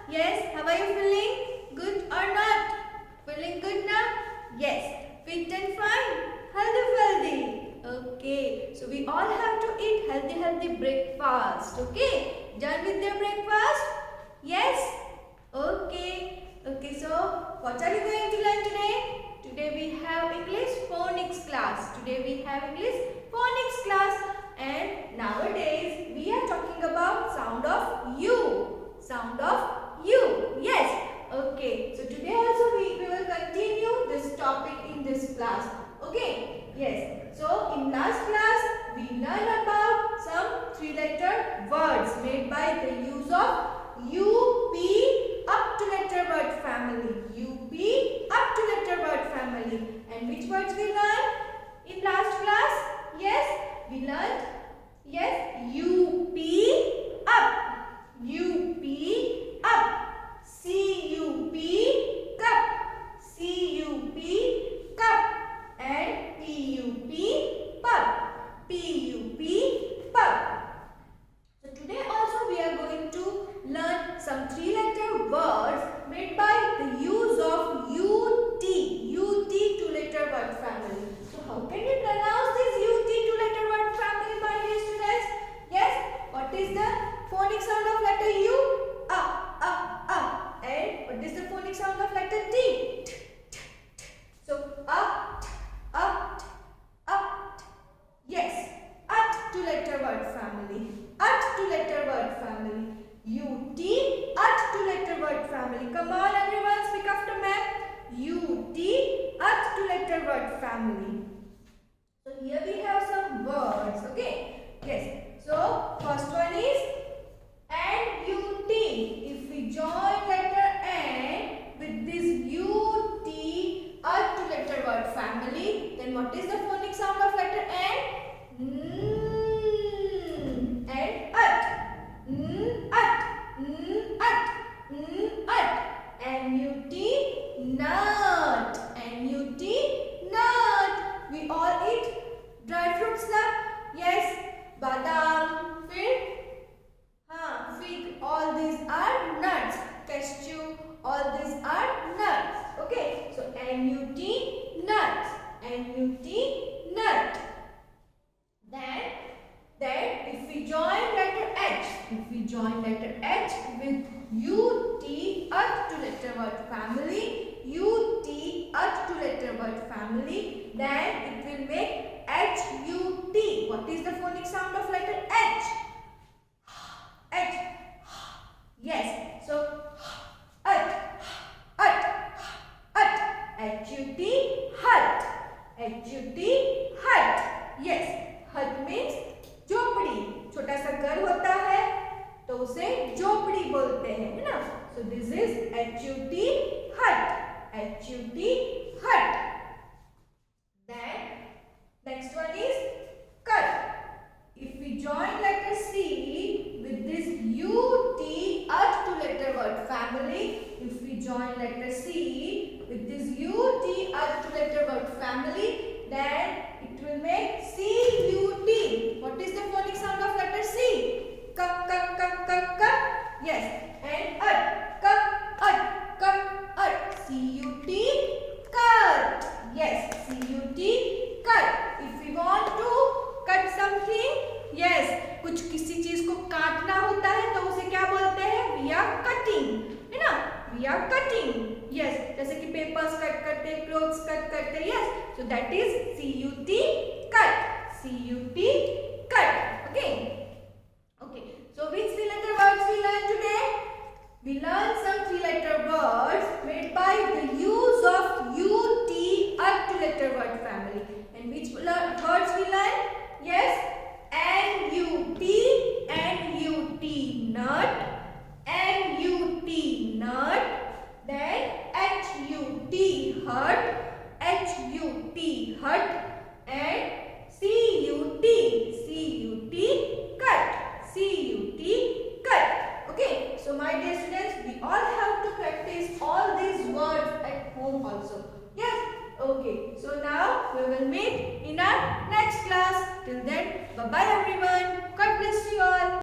Yes, how are you feeling? Good or not? Feeling good now? Yes, fit and fine, healthy. Okay, so we all have to eat healthy breakfast. Okay, done with your breakfast? Yes? Okay. Okay, so what are you going to learn today? Today we have English phonics class. Today we have English phonics class. And nowadays we are talking about sound of U. Sound of U. Yes. Okay. So today also we will continue this topic in this class. Okay. Yes. So in last class we learned about some three-letter words made by the use of U, P, up to letter word family. U, P, up to letter word family. And which words we learned in last class? Yes, we learned. Yes, U, P, up. U, P, up. C, U, P, cup. C, U, P, cup. And P, U, P, pup. P, U, P, pup. So today also we are going to learn some three-letter words made by the use of UT. UT two-letter word family. So how can we pronounce this UT two-letter word family, my dear students? Yes, what is the phonic sound of letter U? And what is the phonic sound of letter T? So up. Yes, at two-letter word family. At two-letter word family. UT at two-letter word family. Come on everyone, speak after me. UT at two-letter word family. So here we have some words. Okay. Yes. So first one is and UT. If we join letter N with this UT at two-letter word family, then what is the phonic sound of letter N? And N-U-T, nut. N-U-T, nut. We all eat dry fruits now. Yes, badam, fig, all these are nuts. Cashew, all these are nuts. Okay, so N-U-T, nut. N-U-T, nut. Then if we join letter H, with UT at two-letter word family, UT at two-letter word family, then it will make HUT. What is the phonic sound of letter H? H. Yes. So HUT, hut. HUT, hut. Yes. हट means झोपड़ी. छोटा सा घर होता है तो उसे झोपड़ी बोलते हैं, है ना. So this is HUT, hut. HUT, hut. Then next one is cut. If we join letter C with this UT at two-letter word family, if we join letter C with this UT at two-letter word family, then it will make CUT. What is the phonic sound of letter C? Cup. Yes. And cup, CUT, cut. Yes, CUT, cut. If we want to cut something, yes, कुछ किसी चीज को काटना होता है तो उसे क्या बोलते हैं? We are cutting, है ना? We are cutting. Yes, जैसे कि पेपर्स कट करते, क्लोथ्स कट करते. Yes, so that is CUT, cut. CUT, cut. Okay. So which three-letter words we learned today? We learned some three-letter words made by the use of UT at two-letter word family. And which words we learned? Yes, NUT, nut. NUT, nut. Then HUT, hut. HUT, hut. And CUT, cut. CUT, cut. Okay, so my dear students, we all have to practice all these words at home also. Yes. Okay, so now we will meet in our next class. Till then, bye-bye everyone.